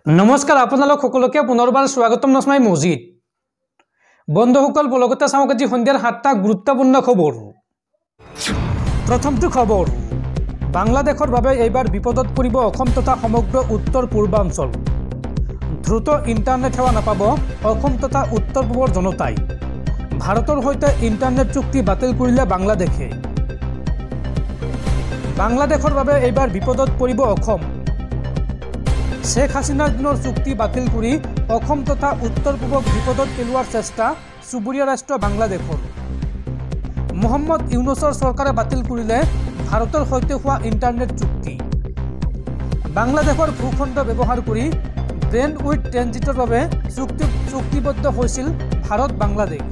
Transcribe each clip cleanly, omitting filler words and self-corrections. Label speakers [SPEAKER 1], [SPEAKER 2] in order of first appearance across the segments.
[SPEAKER 1] নমস্কাৰ আপোনালোক সকলোকে পুনৰবাৰ স্বাগতম নসমাই মজিদ বন্ধুসকল বলগতে চাওক আজি সন্ধিয়াৰ 7টা গুৰুত্বপূৰ্ণ খবৰ। প্ৰথমটো খবৰ, বাংলাদেশৰ বাবে এইবাৰ বিপদত পৰিব অসম তথা সমগ্ৰ উত্তৰ পূৰ্বাঞ্চল। দ্ৰুত ইণ্টাৰনেট সেৱা নাপাব অসম তথা উত্তৰ পূবৰ জনতাই। ভাৰতৰ সৈতে ইণ্টাৰনেট চুক্তি বাতিল কৰিলে বাংলাদেশে। বাংলাদেশৰ বাবে এইবাৰ বিপদত পৰিব অসম। শেখ হাসিনাৰ দিনৰ চুক্তি বাতিল কৰি অসম তথা উত্তৰ পূবক বিপদত পেলোৱাৰ চেষ্টা চুবুৰীয়া ৰাষ্ট্ৰ বাংলাদেশৰ। মোহাম্মদ ইউনুছৰ চৰকাৰে বাতিল কৰিলে ভাৰতৰ সৈতে হোৱা ইণ্টাৰনেট চুক্তি। বাংলাদেশৰ ভূখণ্ড ব্যৱহাৰ কৰি ব্ৰেণ্ড উইথ ট্ৰেনজিটৰ বাবে চুক্তিবদ্ধ হৈছিল ভাৰত বাংলাদেশ।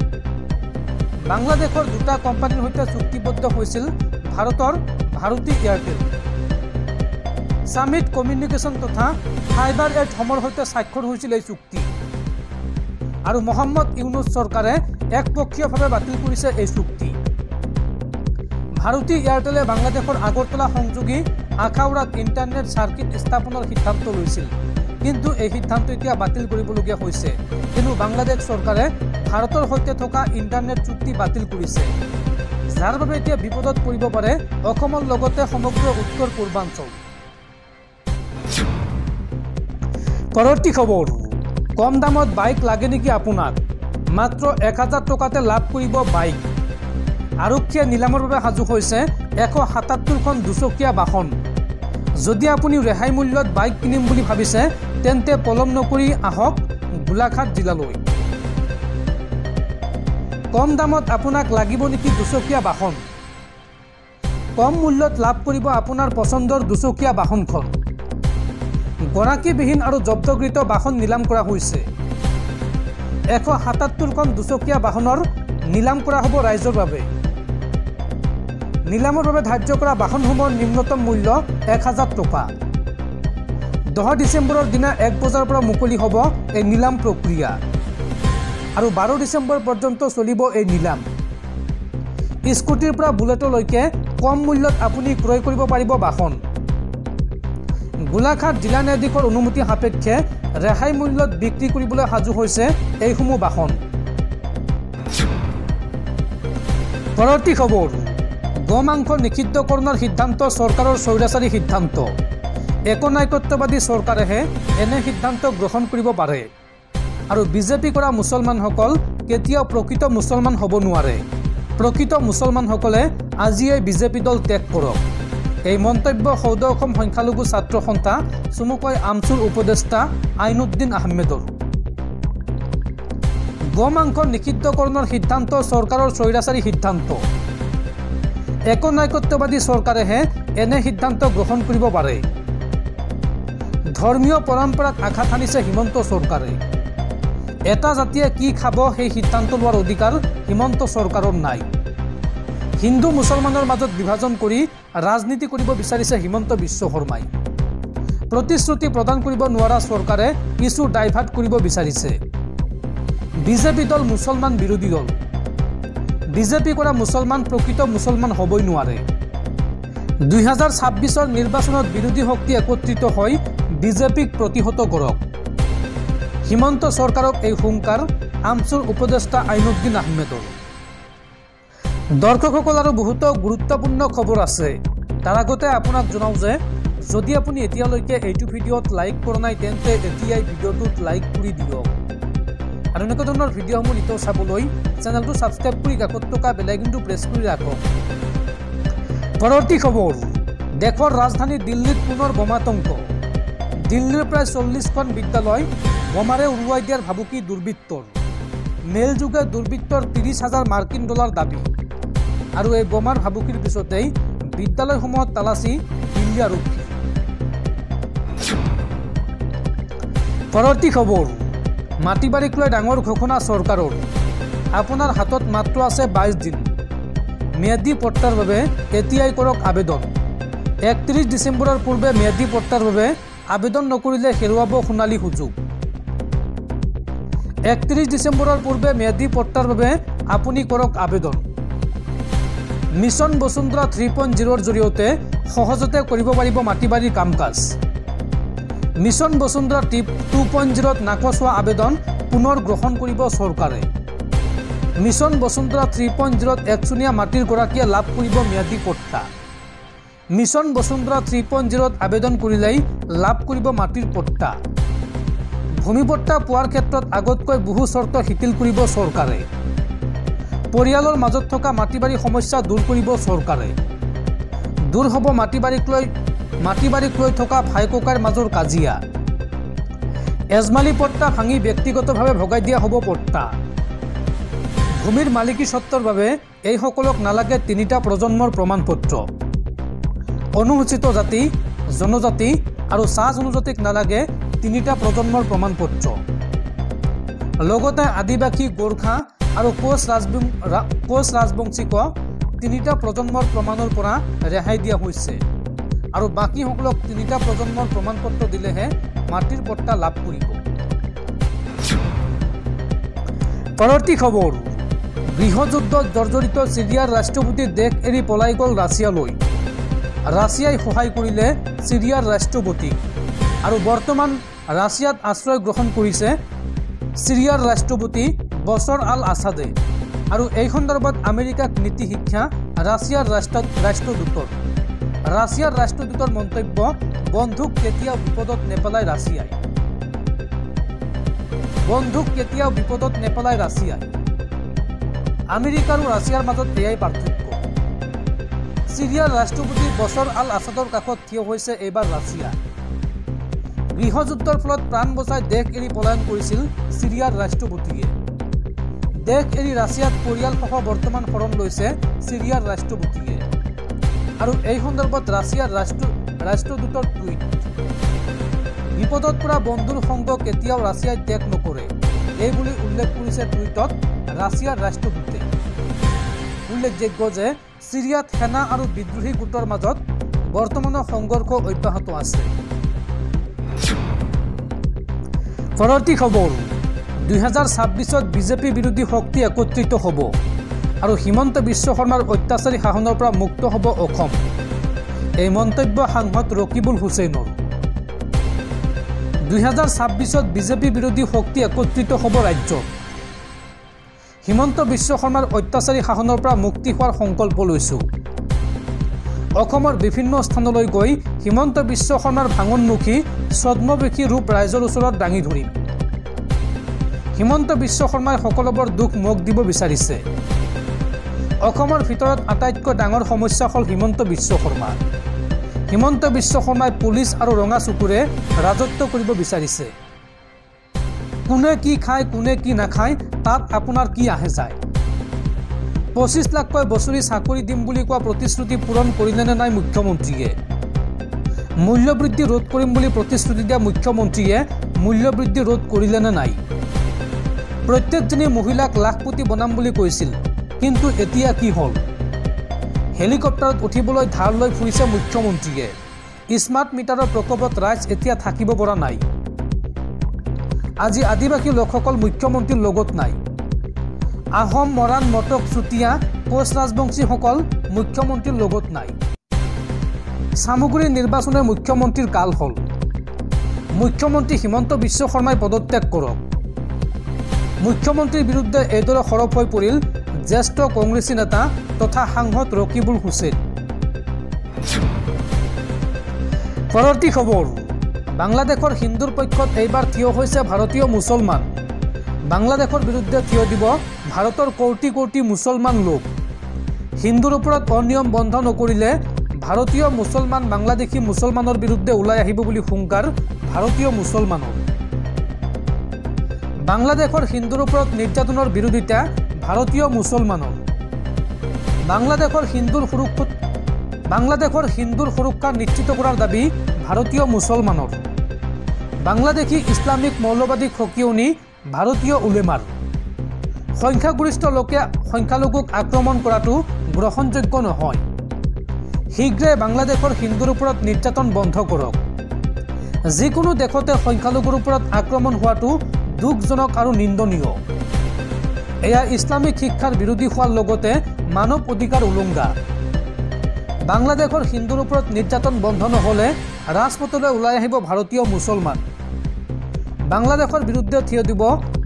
[SPEAKER 1] বাংলাদেশৰ দুটা কোম্পানীৰ সৈতে চুক্তিবদ্ধ হৈছিল ভাৰতৰ ভাৰতী এয়াৰটেল। সামিট কমিউনিকেশ্যন তথা ফাইবাৰ এট হোমৰ সৈতে স্বাক্ষৰ হৈছিল এই চুক্তি। আৰু মোহাম্মদ ইউনুছ চৰকাৰে একপক্ষীয়ভাৱে বাতিল কৰিছে এই চুক্তি। ভাৰতী এয়াৰটেলে বাংলাদেশৰ আগৰতলা সংযোগী আখাউৰাত ইণ্টাৰনেট চাৰ্কিট স্থাপনৰ সিদ্ধান্ত লৈছিল, কিন্তু এই সিদ্ধান্ত এতিয়া বাতিল কৰিবলগীয়া হৈছে, কিন্তু বাংলাদেশ চৰকাৰে ভাৰতৰ সৈতে থকা ইণ্টাৰনেট চুক্তি বাতিল কৰিছে, যাৰ বাবে এতিয়া বিপদত পৰিব পাৰে অসমৰ লগতে সমগ্ৰ উত্তৰ পূৰ্বাঞ্চল। পৰৱৰ্তী খবৰ, কম দামত বাইক লাগে নেকি আপোনাক? মাত্ৰ 1000 টকাতে লাভ কৰিব বাইক। আৰক্ষীয়ে নিলামৰ বাবে সাজু হৈছে 177খন দুচকীয়া বাহন। যদি আপুনি ৰেহাই মূল্যত বাইক কিনিম বুলি ভাবিছে তেন্তে পলম নকৰি আহক গোলাঘাট জিলালৈ। কম দামত আপোনাক লাগিব নেকি দুচকীয়া বাহন? কম মূল্যত লাভ কৰিব আপোনাৰ পচন্দৰ দুচকীয়া বাহনখন। গৰাকীবিহীন আৰু জব্দকৃত বাহন নিলাম কৰা হৈছে। 177খন দুচকীয়া বাহনৰ নিলাম কৰা হ'ব ৰাইজৰ বাবে। নিলামৰ বাবে ধাৰ্য কৰা বাহনসমূহৰ নিম্নতম মূল্য 1000 টকা। 10 ডিচেম্বৰৰ দিনা 1 বজাৰ পৰা মুকলি হ'ব এই নিলাম প্ৰক্ৰিয়া আৰু 12 ডিচেম্বৰ পৰ্যন্ত চলিব এই নিলাম। স্কুটিৰ পৰা বুলেটলৈকে কম মূল্যত আপুনি ক্ৰয় কৰিব পাৰিব বাহন। গোলাঘাট জিলা ন্যায়াধীশৰ অনুমতি সাপেক্ষে ৰেহাই মূল্যত বিক্ৰী কৰিবলৈ সাজু হৈছে এইসমূহ বাহন। পৰৱৰ্তী খবৰ, গোমাংস নিষিদ্ধকৰণৰ সিদ্ধান্ত চৰকাৰৰ স্বৈৰাচাৰী সিদ্ধান্ত। একনায়কত্ববাদী চৰকাৰেহে এনে সিদ্ধান্ত গ্ৰহণ কৰিব পাৰে আৰু বিজেপি কৰা মুছলমানসকল কেতিয়াও প্ৰকৃত মুছলমান হ'ব নোৱাৰে। প্ৰকৃত মুছলমানসকলে আজিয়ে বিজেপি দল ত্যাগ কৰক। এই মন্তব্য সৌদ অসম সংখ্যালঘু ছাত্ৰ সন্থা চমুকৈ আমচুৰ উপদেষ্টা আইনুদ্দিন আহমেদৰ। গোমাংস নিষিদ্ধকৰণৰ সিদ্ধান্ত চৰকাৰৰ স্বৈৰাচাৰী সিদ্ধান্ত। একনায়কত্ববাদী চৰকাৰেহে এনে সিদ্ধান্ত গ্ৰহণ কৰিব পাৰে। ধৰ্মীয় পৰম্পৰাত আঘাত সানিছে হিমন্ত চৰকাৰে। এটা জাতিয়ে কি খাব সেই সিদ্ধান্ত লোৱাৰ অধিকাৰ হিমন্ত চৰকাৰৰ নাই। হিন্দু মুছলমানৰ মাজত বিভাজন কৰি ৰাজনীতি কৰিব বিচাৰিছে হিমন্ত বিশ্ব শৰ্মাই। প্ৰতিশ্ৰুতি প্ৰদান কৰিব নোৱাৰা চৰকাৰে ইছ্যু ডাইভাৰ্ট কৰিব বিচাৰিছে। বিজেপি দল মুছলমান বিৰোধী দল। বিজেপি কৰা মুছলমান প্ৰকৃত মুছলমান হ'বই নোৱাৰে। 2026ৰ নিৰ্বাচনত বিৰোধী শক্তি একত্ৰিত হৈ বিজেপিক প্ৰতিহত কৰক। হিমন্ত চৰকাৰক এই হুংকাৰ আমচুৰ উপদেষ্টা আইনুদ্দিন আহমেদৰ। দৰ্শকসকল আৰু বহুতো গুৰুত্বপূৰ্ণ খবৰ আছে। তাৰ আগতে আপোনাক জনাওঁ যে যদি আপুনি এতিয়ালৈকে এইটো ভিডিঅ'ত লাইক কৰা নাই তেন্তে এতিয়াই ভিডিঅ'টোত লাইক কৰি দিয়ক আৰু এনেকুৱা ধৰণৰ ভিডিঅ'সমূহ নিতৌ চাবলৈ চেনেলটো ছাবস্ক্ৰাইব কৰি কাষত থকা বেল আইকনটো প্ৰেছ কৰি ৰাখক। পৰৱৰ্তী খবৰ, দেশৰ ৰাজধানী দিল্লীত পুনৰ বোমাতংক। দিল্লীৰ প্ৰায় 40খন বিদ্যালয় বোমাৰে উৰুৱাই দিয়াৰ ভাবুকি দুৰ্বৃত্তৰ। মেইলযোগে দুৰ্বৃত্তৰ 30,000 মাৰ্কিন ডলাৰ দাবী আৰু এই বোমাৰ ভাবুকিৰ পিছতেই বিদ্যালয়সমূহত তালাচী দিল্লী আৰক্ষী। পৰৱৰ্তী খবৰ, মাটি বাৰীক লৈ ডাঙৰ ঘোষণা চৰকাৰৰ। আপোনাৰ হাতত মাত্ৰ আছে 22 দিন। ম্যাদী পট্টাৰ বাবে এতিয়াই কৰক আবেদন। 31 ডিচেম্বৰৰ পূৰ্বে ম্যাদী পট্টাৰ বাবে আবেদন নকৰিলে হেৰুৱাব সোণালী সুযোগ। 31 ডিচেম্বৰৰ পূৰ্বে ম্যাদী পট্টাৰ বাবে আপুনি কৰক আবেদন। মিছন বসুন্ধৰা 3.0ৰ জৰিয়তে সহজতে কৰিব পাৰিব মাটি বাৰীৰ কাম কাজ। মিছন বসুন্ধৰা 2.0 নাকচ হোৱা আবেদন পুনৰ গ্ৰহণ কৰিব চৰকাৰে। মিছন বসুন্ধৰা 3.0 একচনীয়া মাটিৰ গৰাকীয়ে লাভ কৰিব ম্যাদী পট্টা। মিছন বসুন্ধৰা 3.0 আবেদন কৰিলেই লাভ কৰিব মাটিৰ পট্টা। ভূমি পট্টা পোৱাৰ ক্ষেত্ৰত আগতকৈ বহু চৰ্ত শিথিল কৰিব চৰকাৰে। পৰিয়ালৰ মাজত থকা মাটি বাৰী সমস্যা দূৰ কৰিব চৰকাৰে। দূৰ হ'ব মাটি বাৰীক লৈ থকা ভাই ককাইৰ মাজৰ কাজিয়া। এজমালি পট্টা ভাঙি ব্যক্তিগতভাৱে ভগাই দিয়া হ'ব পট্টা। ভূমিৰ মালিকী স্বত্বৰ বাবে এইসকলক নালাগে 3টা প্ৰজন্মৰ প্ৰমাণপত্ৰ। অনুসূচিত জাতি, জনজাতি আৰু চাহ জনজাতিক নালাগে 3টা প্ৰজন্মৰ প্ৰমাণপত্ৰ। লগতে আদিবাসী, গোৰ্খা আৰু কোচ ৰাজবংশীক 3টা প্ৰজন্মৰ প্ৰমাণৰ পৰা ৰেহাই দিয়া হৈছে আৰু বাকীসকলক 3টা প্ৰজন্মৰ প্ৰমাণপত্ৰ দিলেহে মাটিৰ পট্টা লাভ কৰিব। পৰৱৰ্তী খবৰ, গৃহযুদ্ধত জৰ্জৰিত চিৰিয়াৰ ৰাষ্ট্ৰপতি দেশ এৰি পলাই গ'ল ৰাছিয়ালৈ। ৰাছিয়াই সহায় কৰিলে চিৰিয়াৰ ৰাষ্ট্ৰপতিক আৰু বৰ্তমান ৰাছিয়াত আশ্ৰয় গ্ৰহণ কৰিছে চিৰিয়াৰ ৰাষ্ট্ৰপতি বছৰ আল আছাদে। আৰু এই সন্দৰ্ভত আমেৰিকাক নীতি শিক্ষা ৰাছিয়াৰ ৰাষ্ট্ৰদূতৰ। ৰাছিয়াৰ ৰাষ্ট্ৰদূতৰ মন্তব্য, বন্ধুক কেতিয়াও বিপদত নেপেলায় ৰাছিয়াই। বন্ধুক কেতিয়াও বিপদত নেপেলায় ৰাছিয়াই। আমেৰিকা আৰু ৰাছিয়াৰ মাজত এয়াই পাৰ্থক্য। চিৰিয়াৰ ৰাষ্ট্ৰপতি বছৰ আল আছাদৰ কাষত থিয় হৈছে এইবাৰ ৰাছিয়া। গৃহযুদ্ধৰ ফলত প্ৰাণ বচাই দেশ এৰি পলায়ন কৰিছিল চিৰিয়াৰ ৰাষ্ট্ৰপতিয়ে। দেশ এৰি ৰাছিয়াত পৰিয়ালসহ বৰ্তমান শৰণ লৈছে চিৰিয়াৰ ৰাষ্ট্ৰপতিয়ে। আৰু এই সন্দৰ্ভত ৰাছিয়াৰ ৰাষ্ট্ৰদূতৰ টুইট, বিপদত পৰা বন্ধুৰ সংগ কেতিয়াও ৰাছিয়াই ত্যাগ নকৰে, এইবুলি উল্লেখ কৰিছে টুইটত ৰাছিয়াৰ ৰাষ্ট্ৰদূতে। উল্লেখযোগ্য যে চিৰিয়াত সেনা আৰু বিদ্ৰোহী গোটৰ মাজত বৰ্তমানৰ সংঘৰ্ষ অব্যাহত আছে। পৰৱৰ্তী খবৰ, 2026 বিজেপি বিৰোধী শক্তি একত্ৰিত হ'ব আৰু হিমন্ত বিশ্ব শৰ্মাৰ অত্যাচাৰী শাসনৰ পৰা মুক্ত হ'ব অসম। এই মন্তব্য সাংসদ ৰকিবুল হুছেইনৰ। 2026 বিজেপি বিৰোধী শক্তি একত্ৰিত হ'ব ৰাজ্যত। হিমন্ত বিশ্ব শৰ্মাৰ অত্যাচাৰী শাসনৰ পৰা মুক্তি হোৱাৰ সংকল্প লৈছোঁ। অসমৰ বিভিন্ন স্থানলৈ গৈ হিমন্ত বিশ্ব শৰ্মাৰ ভাঙোনমুখী ছদ্মবেশী ৰূপ ৰাইজৰ ওচৰত দাঙি ধৰিম। হিমন্ত বিশ্ব শৰ্মাই সকলোবোৰ দুখ মোক দিব বিচাৰিছে। অসমৰ ভিতৰত আটাইতকৈ ডাঙৰ সমস্যা হ'ল হিমন্ত বিশ্ব শৰ্মা। হিমন্ত বিশ্ব শৰ্মাই পুলিচ আৰু ৰঙা চকুৰে ৰাজত্ব কৰিব বিচাৰিছে। কোনে কি খায়, কোনে কি নাখায়, তাত আপোনাৰ কি আহে যায়? 25 লাখকৈ বছৰি চাকৰি দিম বুলি কোৱা প্ৰতিশ্ৰুতি পূৰণ কৰিলেনে নাই মুখ্যমন্ত্ৰীয়ে? মূল্যবৃদ্ধি ৰোধ কৰিম বুলি প্ৰতিশ্ৰুতি দিয়া মুখ্যমন্ত্ৰীয়ে মূল্যবৃদ্ধি ৰোধ কৰিলেনে নাই? প্ৰত্যেকজনী মহিলাক লাখপতি বনাম বুলি কৈছিল, কিন্তু এতিয়া কি হ'ল? হেলিকপ্টাৰত উঠিবলৈ ধাৰ লৈ ফুৰিছে মুখ্যমন্ত্ৰীয়ে। স্মাৰ্ট মিটাৰৰ প্ৰকোপত ৰাইজ এতিয়া থাকিব পৰা নাই। আজি আদিবাসী লোকসকল মুখ্যমন্ত্ৰীৰ লগত নাই। আহোম, মৰাণ, মটক, চুতীয়া, কোচ ৰাজবংশীসকল মুখ্যমন্ত্ৰীৰ লগত নাই। চামগুৰি নিৰ্বাচনে মুখ্যমন্ত্ৰীৰ কাল হ'ল। মুখ্যমন্ত্ৰী হিমন্ত বিশ্ব শৰ্মাই পদত্যাগ কৰক। মুখ্যমন্ত্ৰীৰ বিৰুদ্ধে এইদৰে সৰব হৈ পৰিল জ্যেষ্ঠ কংগ্ৰেছী নেতা তথা সাংসদ ৰকিবুল হুছেইন। পৰৱৰ্তী খবৰ, বাংলাদেশৰ হিন্দুৰ পক্ষত এইবাৰ থিয় হৈছে ভাৰতীয় মুছলমান। বাংলাদেশৰ বিৰুদ্ধে থিয় দিব ভাৰতৰ কোটি কোটি মুছলমান লোক। হিন্দুৰ ওপৰত অনিয়ম বন্ধ নকৰিলে ভাৰতীয় মুছলমান বাংলাদেশী মুছলমানৰ বিৰুদ্ধে ওলাই আহিব বুলি হুংকাৰ ভাৰতীয় মুছলমানৰ। বাংলাদেশৰ হিন্দুৰ ওপৰত নিৰ্যাতনৰ বিৰোধিতা ভাৰতীয় মুছলমানৰ। বাংলাদেশৰ হিন্দুৰ সুৰক্ষা নিশ্চিত কৰাৰ দাবী ভাৰতীয় মুছলমানৰ। বাংলাদেশী ইছলামিক মৌলবাদীক সকিয়নি ভাৰতীয় উলেমাৰ। সংখ্যাগৰিষ্ঠ লোকে সংখ্যালঘুক আক্ৰমণ কৰাটো গ্ৰহণযোগ্য নহয়। শীঘ্ৰে বাংলাদেশৰ হিন্দুৰ ওপৰত নিৰ্যাতন বন্ধ কৰক। যিকোনো দেশতে সংখ্যালঘুৰ ওপৰত আক্ৰমণ হোৱাটো দুখজনক আৰু নিন্দনীয়। এয়া ইছলামিক শিক্ষাৰ বিৰোধী হোৱাৰ লগতে মানৱ অধিকাৰ উলংঘা। বাংলাদেশৰ হিন্দুৰ ওপৰত নিৰ্যাতন বন্ধ নহ'লে ৰাজপথলৈ ওলাই আহিব ভাৰতীয় মুছলমান। বাংলাদেশৰ বিৰুদ্ধে থিয় দিব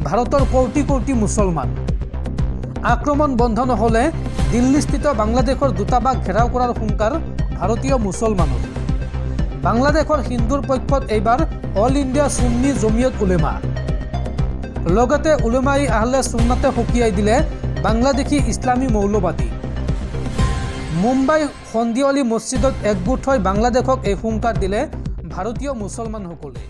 [SPEAKER 1] ভাৰতৰ কোটি কোটি মুছলমান। আক্ৰমণ বন্ধ নহ'লে দিল্লীস্থিত বাংলাদেশৰ দূতাবাস ঘেৰাও কৰাৰ হুংকাৰ ভাৰতীয় মুছলমানৰ। বাংলাদেশৰ হিন্দুৰ পক্ষত এইবাৰ অল ইণ্ডিয়া সুন্নী জমিয়ত উলেমা। লগতে উলেমাই আহলে সুন্নাতে সকীয়াই দিলে বাংলাদেশী ইছলামী মৌলবাদী। মুম্বাই সন্দিৱলী মছজিদত একগোট হৈ বাংলাদেশক এই হুংকাৰ দিলে ভাৰতীয় মুছলমানসকলে।